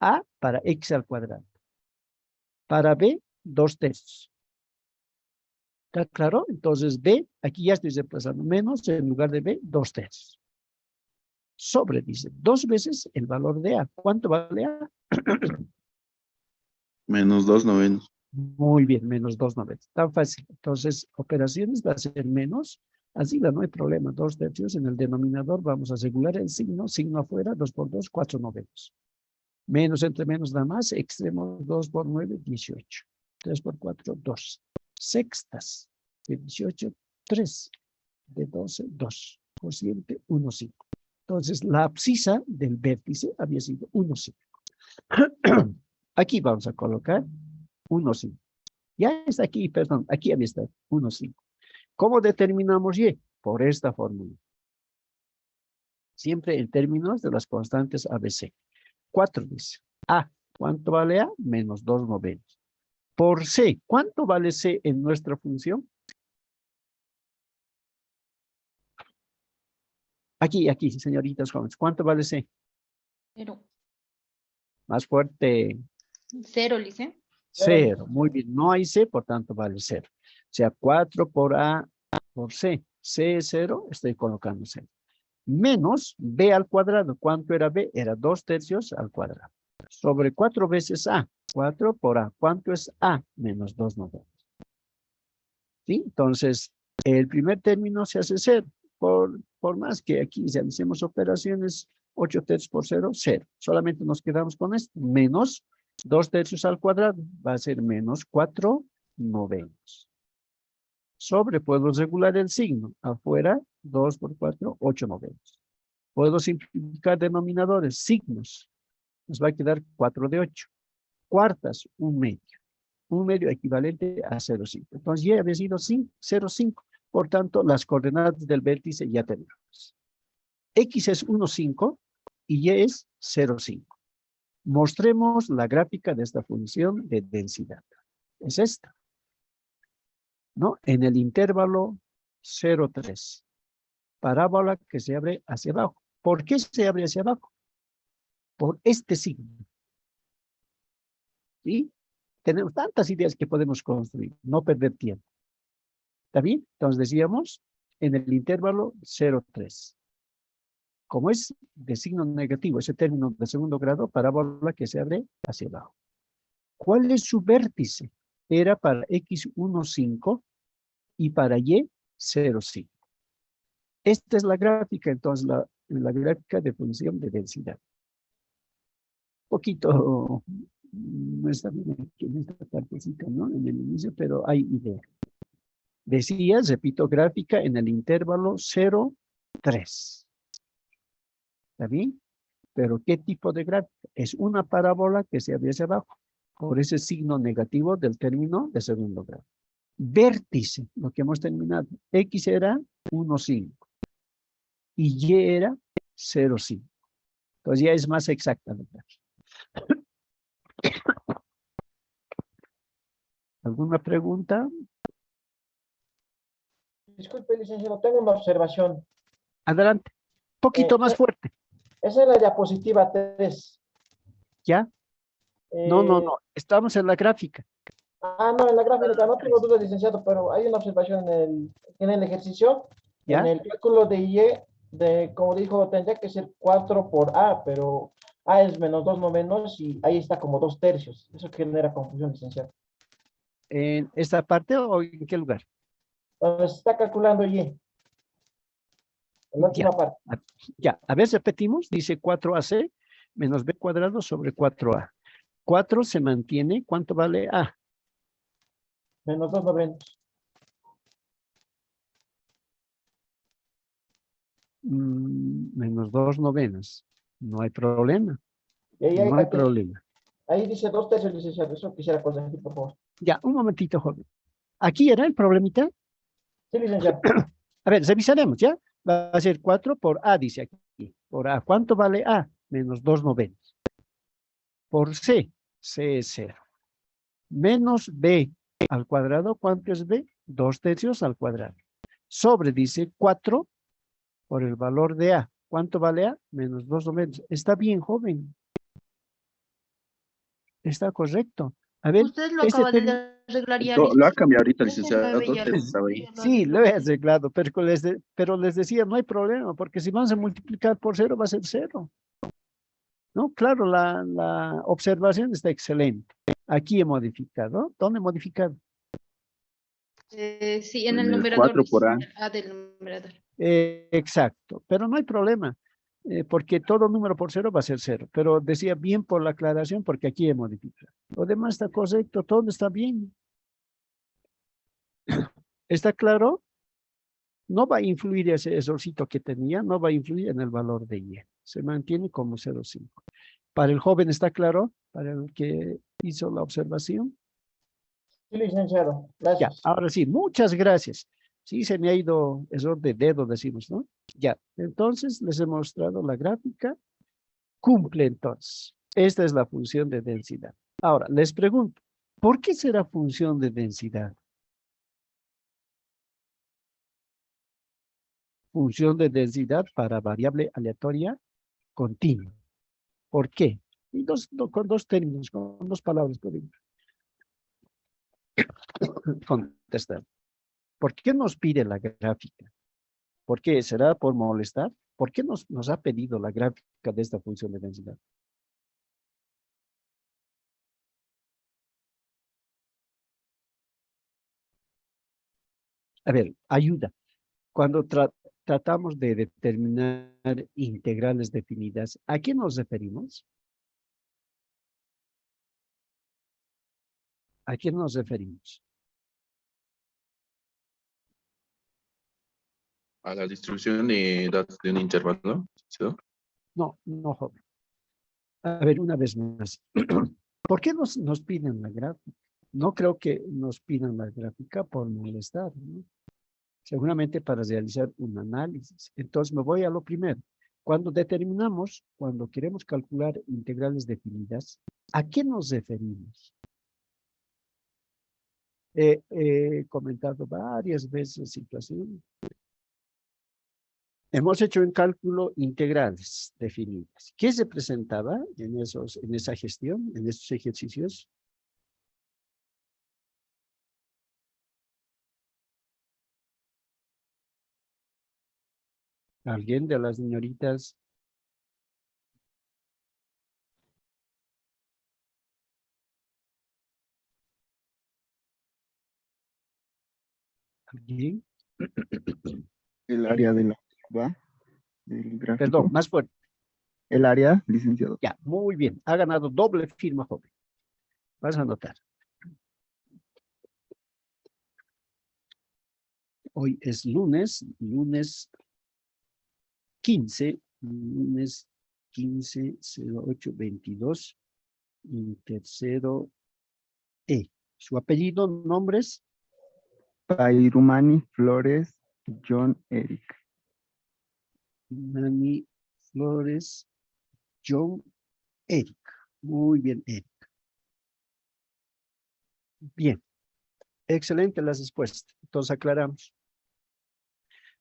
S1: A para x al cuadrado. Para b, 2/3. ¿Está claro? Entonces b, aquí ya estoy reemplazando menos, en lugar de b, 2/3. Sobre, dice, 2 veces el valor de a. ¿Cuánto vale a?
S2: Menos 2/9.
S1: Muy bien, menos 2/9. Tan fácil. Entonces, operaciones va a ser menos. Así no hay problema. 2/3 en el denominador. Vamos a asegurar el signo. Signo afuera, 2 por 2, 4/9. Menos entre menos da más. Extremo 2 por 9, 18. 3 por 4, 2. Sextas de 18, 3. De 12, 2. Cociente, 1, 5. Entonces, la abscisa del vértice había sido 1, 5. Aquí vamos a colocar 1, 5. Ya está aquí, perdón, aquí había estado 1, 5. ¿Cómo determinamos y? Por esta fórmula. Siempre en términos de las constantes ABC. 4 dice. A, ¿cuánto vale A? Menos 2/9. Por C, ¿cuánto vale C en nuestra función? Aquí, señoritas jóvenes, ¿cuánto vale C?
S3: 0.
S1: Más fuerte.
S3: 0, Lice.
S1: 0. Muy bien, no hay C, por tanto vale 0. O sea, 4 por A por C. C es 0, estoy colocando 0. Menos B al cuadrado. ¿Cuánto era B? Era 2/3 al cuadrado. Sobre 4 veces A. 4 por A. ¿Cuánto es A? Menos 2/9. ¿Sí? Entonces, el primer término se hace 0. Por más que aquí hacemos operaciones 8/3 por 0, 0. Solamente nos quedamos con esto. Menos 2/3 al cuadrado. Va a ser menos 4/9. Sobre, puedo regular el signo. Afuera, 2 por 4, 8/9. Puedo simplificar denominadores, signos. Nos va a quedar 4 de 8. Cuartas, 1/2. 1/2 equivalente a 0,5. Entonces ya había sido 0,5. Por tanto, las coordenadas del vértice ya tenemos. X es 1,5 y Y es 0,5. Mostremos la gráfica de esta función de densidad. Es esta, ¿no? En el intervalo 0,3. Parábola que se abre hacia abajo. ¿Por qué se abre hacia abajo? Por este signo. ¿Sí? Tenemos tantas ideas que podemos construir, no perder tiempo. ¿Está bien? Entonces decíamos, en el intervalo 0,3. Como es de signo negativo, ese término de segundo grado, parábola que se abre hacia abajo. ¿Cuál es su vértice? Era para X 1,5 y para Y 0,5. Esta es la gráfica, entonces, la gráfica de función de densidad. Poquito, no está bien aquí en esta partecita, ¿no? En el inicio, pero hay idea. Decía, repito, gráfica en el intervalo 0,3. ¿Está bien? Pero ¿qué tipo de gráfica? Es una parábola que se abre hacia abajo, por ese signo negativo del término de segundo grado. Vértice, lo que hemos terminado. X era 1,5 y Y era 0,5. Entonces ya es más exacta la gráfica. ¿Alguna pregunta?
S4: Disculpe, licenciado, tengo una observación.
S1: Adelante. Poquito más fuerte.
S4: Esa es la diapositiva 3.
S1: ¿Ya? No. Estamos en la gráfica.
S4: Ah, no, en la gráfica no tengo dudas, licenciado, pero hay una observación en el ejercicio,
S1: ¿Ya?
S4: en el cálculo de Y, como dijo, tendría que ser 4 por A, pero A es menos 2 novenos y ahí está como 2 tercios. Eso genera confusión, licenciado.
S1: ¿En esta parte o en qué lugar?
S4: Entonces, está calculando Y, en la
S1: Ya.
S4: última parte,
S1: Ya, a ver, repetimos, dice 4AC menos B cuadrado sobre 4A. 4 se mantiene, ¿cuánto vale A?
S4: menos 2 novenos.
S1: Menos 2 novenas. No hay problema,
S4: Y ahí,
S1: no hay problema.
S4: ahí dice 2 tercios, licenciado. Eso quisiera corregir, por favor.
S1: Ya, un momentito, joven. Aquí era el problemita.
S4: Sí, licenciado.
S1: A ver, revisaremos, ¿ya? Va a ser 4 por A, dice aquí. Por A, ¿cuánto vale A? Menos 2 novenas. Por C, C es 0. Menos B al cuadrado, ¿cuánto es B? 2 tercios al cuadrado. Sobre, dice 4 por el valor de A. ¿Cuánto vale A? Menos 2 novenas. Está bien, joven. Está correcto. A ver,
S3: Usted lo
S1: este
S3: acaba de
S1: término.
S3: arreglar ya,
S2: Lo ha cambiado ahorita,
S3: Ese
S2: licenciado.
S3: 9
S2: Dos
S3: ya
S2: veces estaba ahí.
S3: ya lo
S1: Sí, lo
S3: arregló
S1: he
S3: usted.
S1: arreglado, pero les decía, no hay problema, porque si vamos a multiplicar por 0 va a ser 0. ¿No? Claro, la observación está excelente. Aquí he modificado. ¿Dónde he modificado?
S3: Sí, en
S2: En
S3: el
S2: el
S3: numerador
S2: 4
S3: dice,
S2: por A.
S3: el A del numerador.
S1: Exacto, pero no hay problema, porque todo número por 0 va a ser 0. Pero decía bien por la aclaración, porque aquí he modificado. Lo demás está correcto, todo está bien. ¿Está claro? No va a influir ese errorcito que tenía, no va a influir en el valor de Y. Se mantiene como 0,5. ¿Para el joven está claro? ¿Para el que hizo la observación?
S4: Sí, licenciado.
S1: Ya,
S4: Gracias.
S1: ahora sí, muchas gracias. Sí, se me ha ido error de dedo, decimos, ¿no? Ya, entonces les he mostrado la gráfica. Cumple entonces. Esta es la función de densidad. Ahora, les pregunto, ¿por qué será función de densidad? Función de densidad para variable aleatoria continua. ¿Por qué? Y con dos términos, con dos palabras podemos contestar. ¿Por qué nos pide la gráfica? ¿Por qué? ¿Será por molestar? ¿Por qué nos ha pedido la gráfica de esta función de densidad? A ver, ayuda. Cuando tratamos de determinar integrales definidas, ¿a qué nos referimos? ¿A qué nos referimos?
S2: A la distribución de datos de un intervalo, ¿sí?
S1: No, no, joven. A ver, una vez más. ¿Por qué nos piden la gráfica? No creo que nos pidan la gráfica por molestar, ¿no? Seguramente para realizar un análisis. Entonces me voy a lo primero. Cuando queremos calcular integrales definidas, ¿a qué nos referimos? He comentado varias veces situación. Hemos hecho un cálculo integrales definidas. ¿Qué se presentaba en esa gestión, en esos ejercicios? ¿Alguien de las señoritas? ¿Alguien?
S5: El área de la curva del
S1: Perdón,
S5: gráfico.
S1: más fuerte.
S5: El área, licenciado.
S1: Ya, muy bien. Ha ganado doble firma, joven. Vas a anotar. Hoy es lunes 15, lunes 15/08/22, y tercero E. Su apellido, nombres,
S5: Pairumani Flores John Eric.
S1: Nani Flores, John Eric. Muy bien, Eric. Bien, excelente las respuestas. Entonces aclaramos.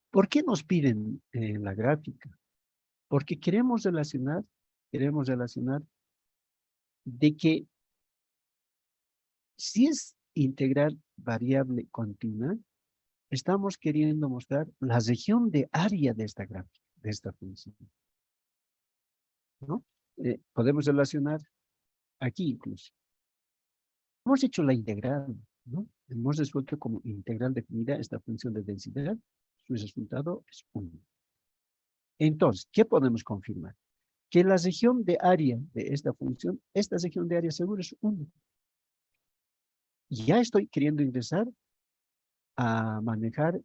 S1: ¿Por qué nos piden la gráfica? Porque queremos relacionar de que si es integral variable continua, estamos queriendo mostrar la región de área de esta gráfica, de esta función. ¿No? Podemos relacionar aquí incluso. Hemos hecho la integral, ¿no? Hemos resuelto como integral definida esta función de densidad. Su resultado es 1. Entonces, ¿qué podemos confirmar? Que la región de área de esta función, esta región de área seguro es 1. Ya estoy queriendo ingresar a manejar,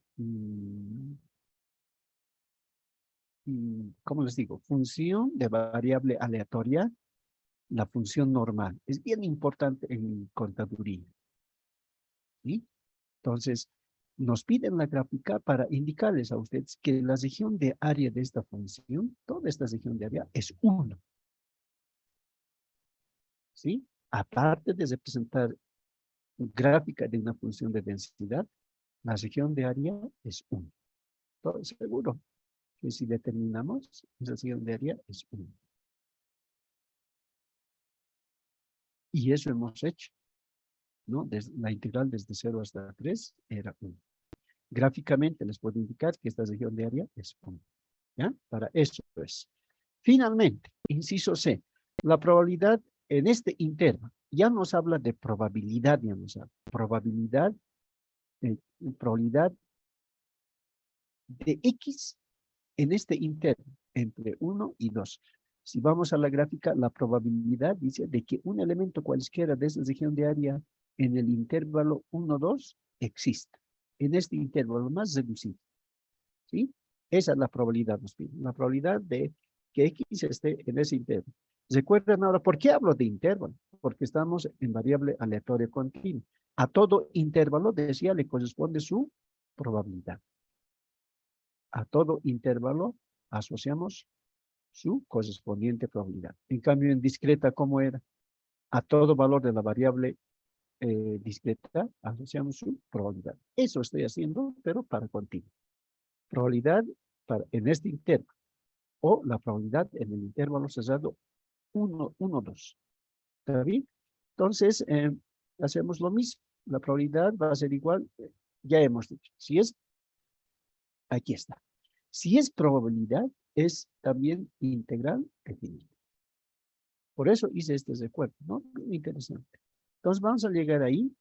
S1: ¿cómo les digo? Función de variable aleatoria, la función normal. Es bien importante en contaduría. ¿Sí? Entonces, nos piden la gráfica para indicarles a ustedes que la región de área de esta función, toda esta región de área es 1. ¿Sí? Aparte de representar gráfica de una función de densidad, la región de área es 1. Todo seguro que si determinamos, esa región de área es 1. Y eso hemos hecho, ¿no? La integral desde 0 hasta 3 era 1. Gráficamente les puedo indicar que esta región de área es 1. ¿Ya? Para eso es. Finalmente, inciso C, la probabilidad en este intervalo, ya nos habla de probabilidad, ya nos habla. Probabilidad de X en este intervalo, entre 1 y 2. Si vamos a la gráfica, la probabilidad dice de que un elemento cualesquiera de esa región de área en el intervalo 1, 2 exista. En este intervalo más reducido. ¿Sí? Esa es la probabilidad, nos piden. La probabilidad de que X esté en ese intervalo. Recuerden ahora, ¿por qué hablo de intervalo? Porque estamos en variable aleatoria continua. A todo intervalo, decía, le corresponde su probabilidad. A todo intervalo asociamos su correspondiente probabilidad. En cambio, en discreta, ¿cómo era? A todo valor de la variable discreta asociamos su probabilidad. Eso estoy haciendo, pero para continuo. Probabilidad en este intervalo o la probabilidad en el intervalo cerrado 1, 1, 2. ¿Está bien? Entonces, hacemos lo mismo. La probabilidad va a ser igual, ya hemos dicho. Si es, aquí está. Si es probabilidad, es también integral definida. Por eso hice este recuerdo, ¿no? Muy interesante. Entonces vamos a llegar ahí,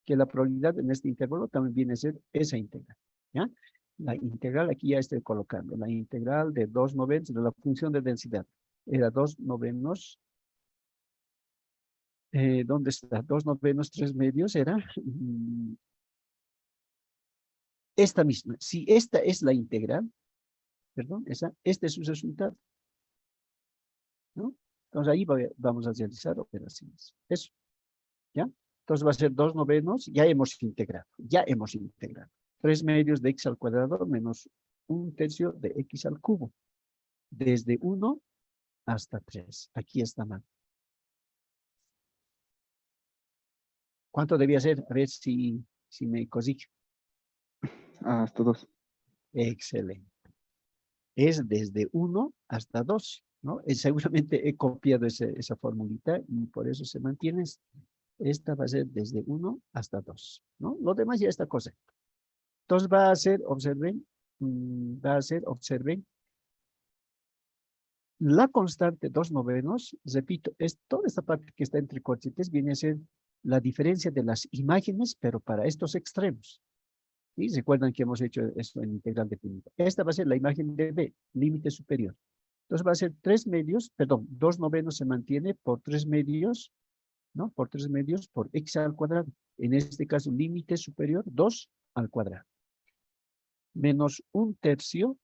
S1: que la probabilidad en este intervalo también viene a ser esa integral, ¿ya? La integral, aquí ya estoy colocando, la integral de 2/9 de la función de densidad. Era 2/9, ¿dónde está? 2/9, 3/2 era esta misma. Si esta es la integral, perdón, este es su resultado, ¿no? Entonces ahí vamos a realizar operaciones. Eso, ¿ya? Entonces va a ser 2/9, ya hemos integrado. 3/2 de x al cuadrado menos 1/3 de x al cubo. Desde 1 hasta 3. Aquí está mal. ¿Cuánto debía ser? A ver si me corrige.
S5: Hasta 2.
S1: Excelente. Es desde 1 hasta 2, ¿no? Seguramente he copiado esa formulita y por eso se mantiene. Esta va a ser desde 1 hasta 2, ¿no? Lo demás ya está correcto. Entonces va a ser, observen, la constante 2/9, repito, es toda esta parte que está entre corchetes viene a ser la diferencia de las imágenes, pero para estos extremos. ¿Sí? Recuerdan que hemos hecho esto en integral definida. Esta va a ser la imagen de B, límite superior. Entonces va a ser 2/9 se mantiene por 3/2, ¿no? Por 3/2 por x al cuadrado. En este caso, límite superior, 2 al cuadrado. Menos 1/3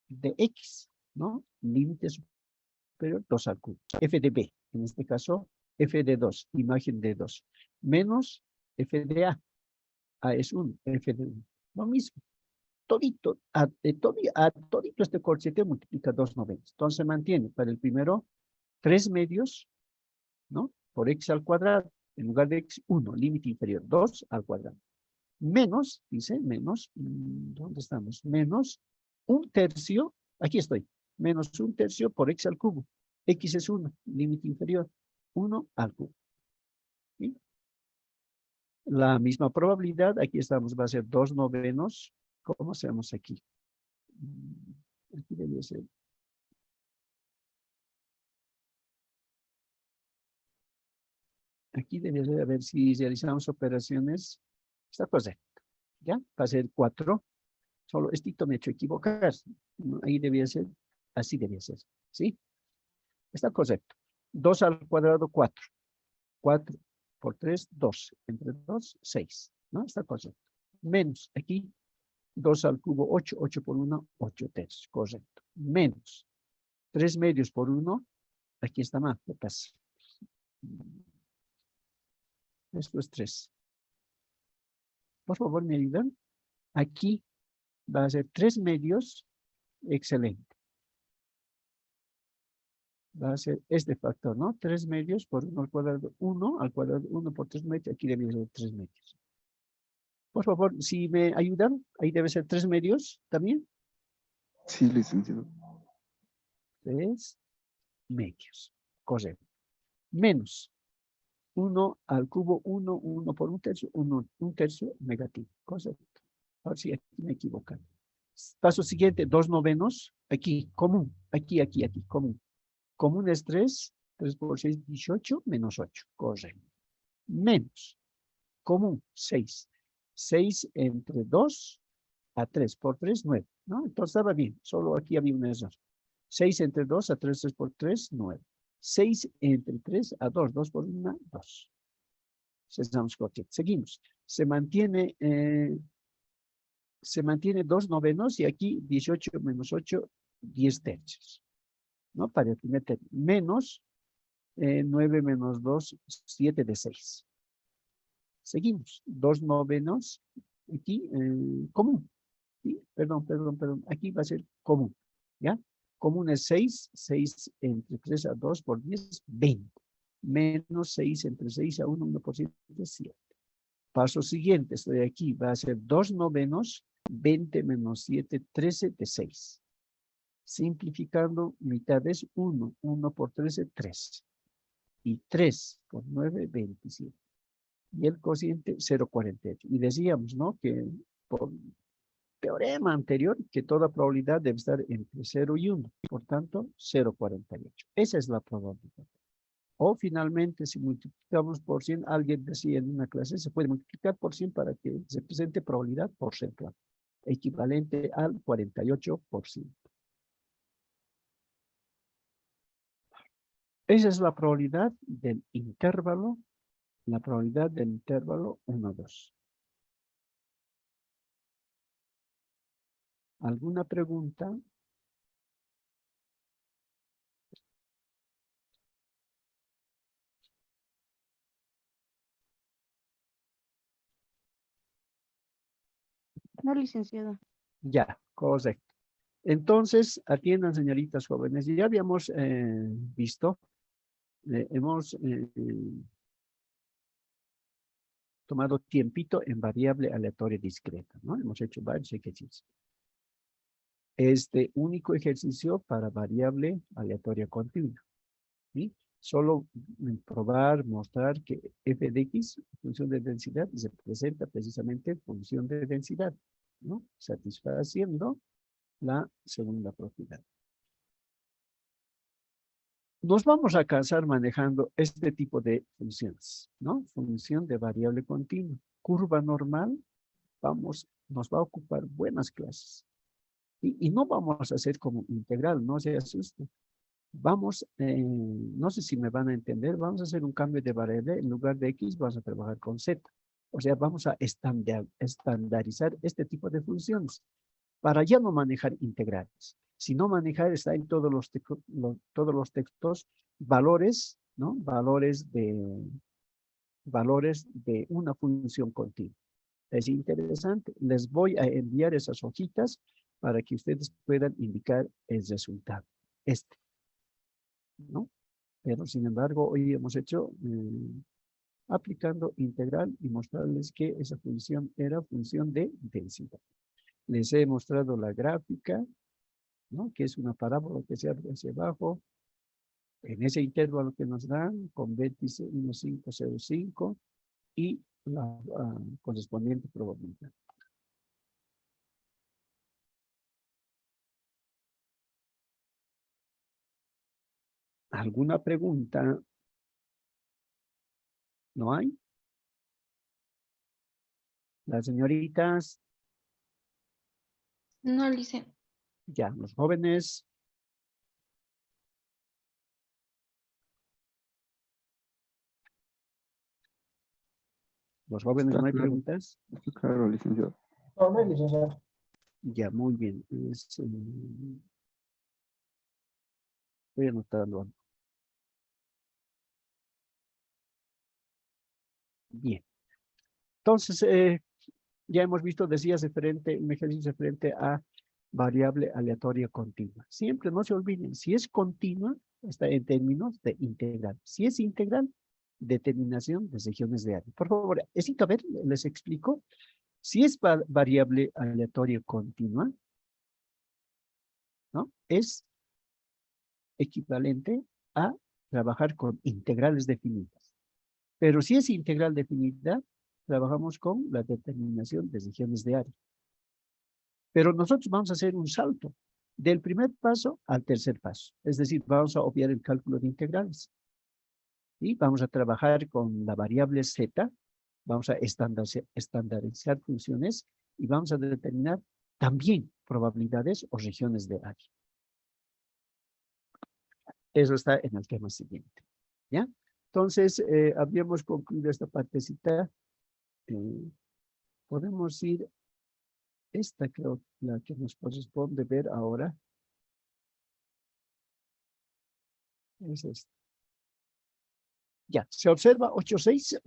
S1: de x, ¿no? Límite superior, 2 al cubo. F de B, en este caso, F de 2, imagen de 2. Menos F de A. A es 1, F de 1. Lo mismo. Todito este corchete multiplica 2/9. Entonces se mantiene para el primero 3/2, ¿no? Por x al cuadrado. En lugar de x, 1, límite inferior, 2 al cuadrado. Menos, dice, menos, ¿dónde estamos? Menos 1/3, aquí estoy, menos 1/3 por x al cubo. X es 1, límite inferior, 1 al cubo. ¿Sí? La misma probabilidad, aquí estamos, va a ser 2/9. ¿Cómo hacemos aquí? Aquí debe ser. Aquí debe ser, a ver si realizamos operaciones. Está correcto. ¿Ya? Va a ser 4. Solo esto me ha hecho equivocar. No, ahí debía ser, así debía ser. ¿Sí? Está correcto. 2 al cuadrado, 4. 4 por 3, 2. Entre 2, 6. ¿No? Está correcto. Menos, aquí, 2 al cubo, 8. 8 por 1, 8 tercios. Correcto. Menos, 3 medios por 1. Aquí está mal. ¿Qué pasa? Esto es 3. Por favor, ¿me ayudan? Aquí va a ser 3 medios. Excelente. Va a ser este factor, ¿no? 3 medios por 1 al cuadrado, 1 al cuadrado, 1 por 3 medios. Aquí debe ser 3 medios. Por favor, si me ayudan, ahí debe ser 3 medios también.
S5: Sí, licenciado.
S1: 3 medios. Correcto. Menos 1 al cubo, 1, 1 por 1 tercio, 1, 1 tercio negativo. Correcto. Ahora sí, aquí me equivocan. Paso siguiente, 2/9. Aquí, común. Aquí, común. Común es 3. 3 por 6, 18, menos 8. Correcto. Menos. Común, 6. 6 entre 2 a 3 por 3, 9. ¿No? Entonces estaba bien. Solo aquí había un error. 6 entre 2 a 3, 3 por 3, 9. 6 entre 3 a 2, 2 por 1, 2. Seguimos. Se mantiene 2/9 y aquí 18 menos 8, 10 tercios. ¿No? Para el primer término. Menos 9 menos 2, 7 de 6. Seguimos. 2/9 aquí común. ¿Sí? Perdón. Aquí va a ser común. ¿Ya? Común es 6. 6 entre 3 a 2 por 10, 20. Menos 6 entre 6 a 1, 1 por 7, 7. Paso siguiente, estoy aquí, va a ser 2/9, 20 menos 7, 13 de 6. Simplificando, mitad es 1, 1 por 13, 3. Y 3 por 9, 27. Y el cociente 0,48. Y decíamos, ¿no? Que por teorema anterior, que toda probabilidad debe estar entre 0 y 1. Por tanto, 0,48. Esa es la probabilidad. O finalmente, si multiplicamos por 100, alguien decía en una clase, se puede multiplicar por 100 para que se presente probabilidad porcentual, equivalente al 48%. Esa es la probabilidad del intervalo, 1, 2. ¿Alguna pregunta?
S6: No, licenciado.
S1: Ya, correcto. Entonces, atiendan, señoritas jóvenes. Ya habíamos visto, hemos tomado tiempito en variable aleatoria discreta, ¿no? Hemos hecho varios ejercicios. Este único ejercicio para variable aleatoria continua, ¿sí? Solo probar, mostrar que f de x, función de densidad, se presenta precisamente en función de densidad, ¿no? Satisfaciendo la segunda propiedad. Nos vamos a casar manejando este tipo de funciones, ¿no? Función de variable continua. Curva normal, nos va a ocupar buenas clases. Y no vamos a hacer como integral, no se asusten. Vamos, no sé si me van a entender, vamos a hacer un cambio de variable, en lugar de x vamos a trabajar con z. O sea, vamos a estandarizar este tipo de funciones para ya no manejar integrales, sino manejar, está en todos los textos, valores, ¿no? Valores de una función continua. Es interesante, les voy a enviar esas hojitas para que ustedes puedan indicar el resultado. ¿No? Pero sin embargo, hoy hemos hecho aplicando integral y mostrarles que esa función era función de densidad. Les he mostrado la gráfica, ¿no? Que es una parábola que se abre hacia abajo, en ese intervalo que nos dan, con vértice 1,505, y la correspondiente probabilidad. ¿Alguna pregunta? ¿No hay? Las señoritas,
S3: No, Lice.
S1: ya, los jóvenes. Los jóvenes,
S5: Está
S1: ¿no hay
S5: claro.
S1: preguntas?
S5: Está claro, licenciado.
S4: No, no es licenciado.
S1: Ya, muy bien. Estoy anotando algo. Bien. Entonces, ya hemos visto, decías, un ejercicio referente a variable aleatoria continua. Siempre no se olviden, si es continua, está en términos de integral. Si es integral, determinación de regiones de área. Por favor, a ver, les explico. Si es variable aleatoria continua, ¿no? Es equivalente a trabajar con integrales definidas. Pero si es integral definida, trabajamos con la determinación de regiones de área. Pero nosotros vamos a hacer un salto del primer paso al tercer paso. Es decir, vamos a obviar el cálculo de integrales. Y vamos a trabajar con la variable z, vamos a estandarizar funciones y vamos a determinar también probabilidades o regiones de área. Eso está en el tema siguiente. ¿Ya? Entonces, habíamos concluido esta partecita. Podemos ir, esta creo la que nos corresponde ver ahora. Es esta. Ya, se observa 8.6.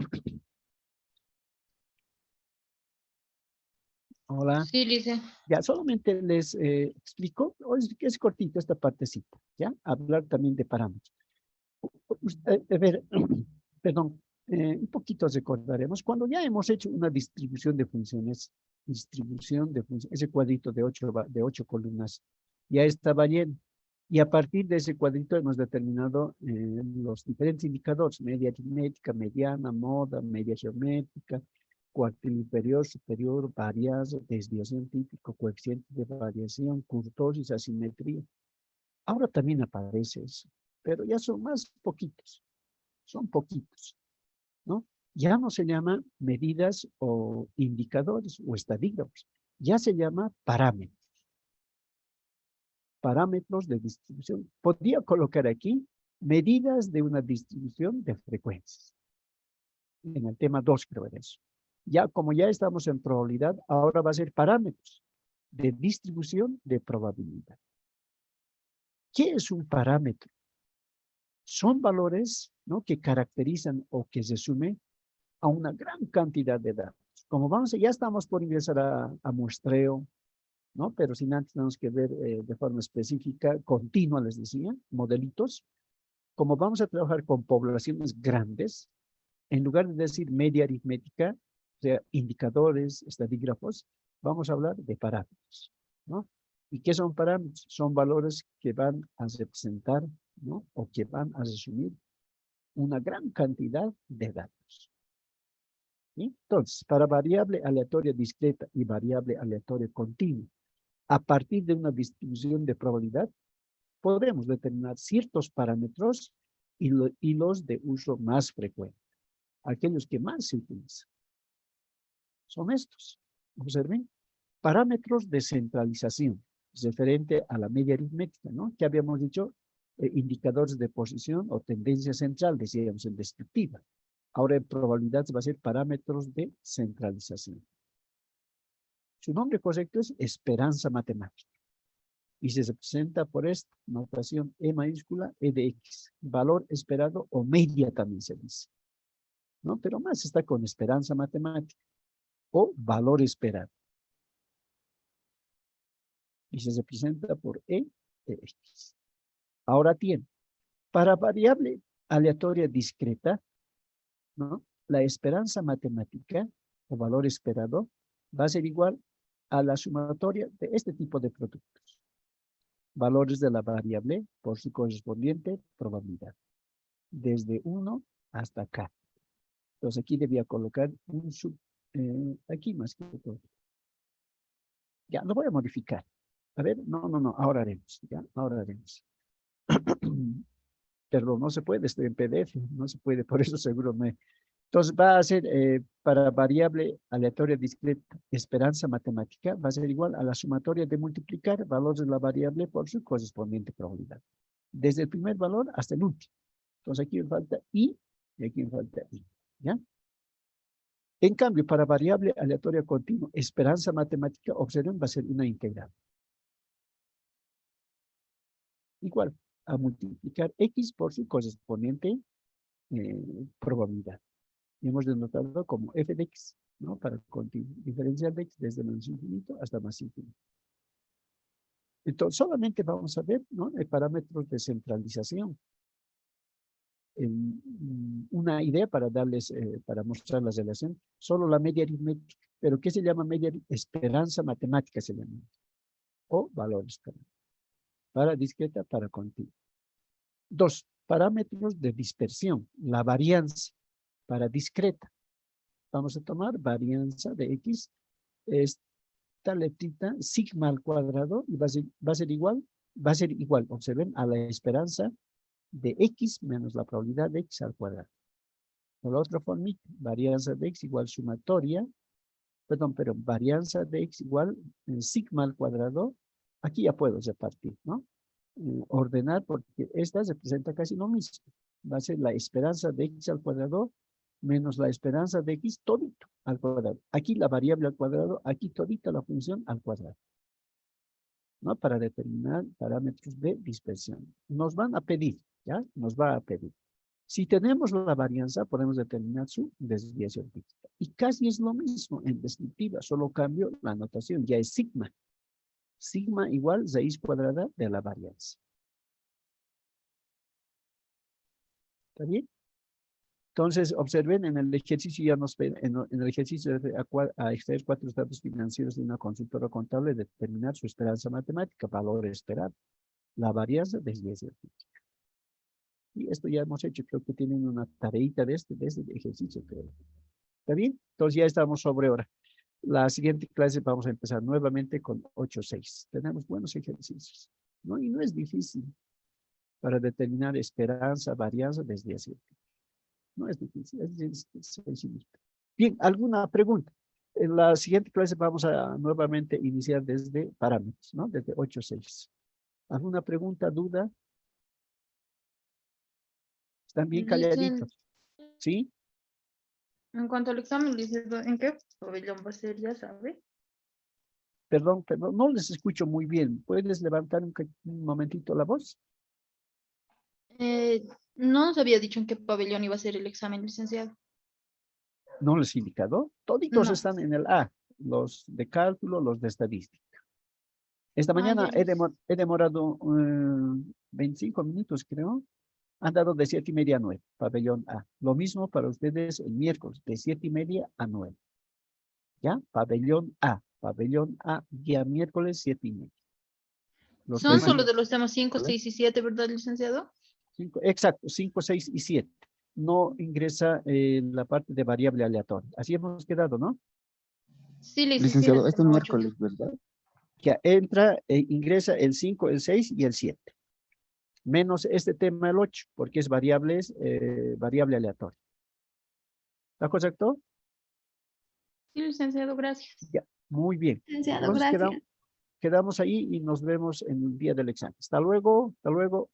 S1: Hola.
S3: Sí, Lice.
S1: Ya, solamente les explico, es cortito esta partecita, ¿ya? Hablar también de parámetros. A ver, perdón, un poquito recordaremos, cuando ya hemos hecho una distribución de funciones, ese cuadrito de 8 columnas, ya estaba lleno. Y a partir de ese cuadrito hemos determinado los diferentes indicadores, media aritmética, mediana, moda, media geométrica, cuartil inferior, superior, varianza, desviación típico, coeficiente de variación, kurtosis, asimetría. Ahora también aparece eso, pero ya son son poquitos, ¿no? Ya no se llama medidas o indicadores o estadígrafos, ya se llama parámetros. Parámetros de distribución. Podría colocar aquí medidas de una distribución de frecuencias. En el tema 2 creo en eso. Ya como ya estamos en probabilidad, ahora va a ser parámetros de distribución de probabilidad. ¿Qué es un parámetro? Son valores, ¿no?, que caracterizan o que se sumen a una gran cantidad de datos. Como vamos, ya estamos por ingresar a muestreo, ¿no? Pero sin antes tenemos que ver de forma específica, continua, les decía, modelitos. Como vamos a trabajar con poblaciones grandes, en lugar de decir media aritmética, o sea, indicadores, estadígrafos, vamos a hablar de parámetros, ¿no? ¿Y qué son parámetros? Son valores que van a representar, ¿no?, o que van a resumir una gran cantidad de datos. ¿Sí? Entonces, para variable aleatoria discreta y variable aleatoria continua, a partir de una distribución de probabilidad, podremos determinar ciertos parámetros y los de uso más frecuente, aquellos que más se utilizan. Son estos. Observen, parámetros de centralización, referente a la media aritmética, ¿no? Que habíamos dicho, indicadores de posición o tendencia central, decíamos en descriptiva. Ahora en probabilidad va a ser parámetros de centralización. Su nombre correcto es esperanza matemática. Y se representa por esta notación E mayúscula, E de X. Valor esperado o media también se dice, ¿no? Pero más está con esperanza matemática o valor esperado. Y se representa por E de X. Ahora tiene, para variable aleatoria discreta, ¿no?, la esperanza matemática o valor esperado va a ser igual a la sumatoria de este tipo de productos. Valores de la variable por su correspondiente probabilidad. Desde 1 hasta K. Entonces aquí debía colocar un aquí más que todo. Ya, lo voy a modificar. A ver, no, ahora haremos, ya, ahora haremos. Pero no se puede, estoy en PDF, no se puede, por eso seguro me... Entonces va a ser para variable aleatoria discreta esperanza matemática, va a ser igual a la sumatoria de multiplicar valores de la variable por su correspondiente probabilidad. Desde el primer valor hasta el último. Entonces aquí me falta I y aquí me falta I. ¿Ya? En cambio, para variable aleatoria continua, esperanza matemática, observen, va a ser una integral. Igual, a multiplicar X por su correspondiente probabilidad. Y hemos denotado como f de X, ¿no? Para continuo, diferencial de X desde menos infinito hasta más infinito. Entonces, solamente vamos a ver, ¿no? Parámetros de centralización. Una idea para darles, para mostrar la relación, solo la media aritmética. ¿Pero qué se llama media? Esperanza matemática se llama. O valores también. Para discreta, para continua. 2. Parámetros de dispersión, la varianza para discreta. Vamos a tomar varianza de X, esta letrita, sigma al cuadrado, y va a ser igual, observen, a la esperanza de X menos la probabilidad de X al cuadrado. Por la otra forma, varianza de X igual sumatoria, pero varianza de X igual sigma al cuadrado, aquí ya puedo repartir, ¿no? Ordenar, porque esta representa casi lo mismo. Va a ser la esperanza de X al cuadrado menos la esperanza de X todito al cuadrado. Aquí la variable al cuadrado, aquí todita la función al cuadrado. ¿No? Para determinar parámetros de dispersión. Nos van a pedir, ¿ya? Nos va a pedir. Si tenemos la varianza, podemos determinar su desviación típica. Y casi es lo mismo en descriptiva, solo cambio la notación, ya es sigma. Sigma igual raíz cuadrada de la varianza. ¿Está bien? Entonces, observen, en el ejercicio ya nos en el ejercicio a extraer 4 estados financieros de una consultora contable, determinar su esperanza matemática, valor esperado, la varianza, desviación típica. Y esto ya hemos hecho, creo que tienen una tareita de este ejercicio, creo. ¿Está bien? Entonces ya estamos sobre hora. La siguiente clase vamos a empezar nuevamente con 8.6. Tenemos buenos ejercicios, ¿no? Y no es difícil para determinar esperanza, varianza, desviación. No es difícil, es sencillito. Bien, ¿alguna pregunta? En la siguiente clase vamos a nuevamente iniciar desde parámetros, ¿no? Desde 8.6. ¿Alguna pregunta, duda? ¿Están bien calladitos? ¿Sí?
S3: En cuanto al examen, licenciado, ¿en qué pabellón va a ser? ¿Ya sabe?
S1: Perdón, no les escucho muy bien. ¿Puedes levantar un momentito la voz?
S3: No nos había dicho en qué pabellón iba a ser el examen, licenciado.
S1: ¿No les he indicado? Toditos
S3: No.
S1: están en el A. Los de cálculo, los de estadística. Esta mañana
S3: ya.
S1: he demorado 25 minutos, creo. Han dado de 7:30 a 9, pabellón A. Lo mismo para ustedes el miércoles, de 7:30 a 9. ¿Ya? Pabellón A, día miércoles, 7:30.
S3: Son solo de los temas 5, 6 y 7, ¿verdad, licenciado?
S1: Exacto, 5, 6 y 7. No ingresa la parte de variable aleatoria. Así hemos quedado, ¿no?
S3: Sí,
S5: Licenciado, este
S3: tema
S5: miércoles, ¿verdad?
S1: Que entra, ingresa el 5, el 6 y el 7. Menos este tema, el 8, porque es variable aleatoria. ¿Está correcto?
S3: Sí, licenciado, gracias.
S1: Ya, muy bien.
S3: Licenciado,
S1: Entonces
S3: gracias.
S1: quedamos ahí y nos vemos en el día del examen. Hasta luego, hasta luego.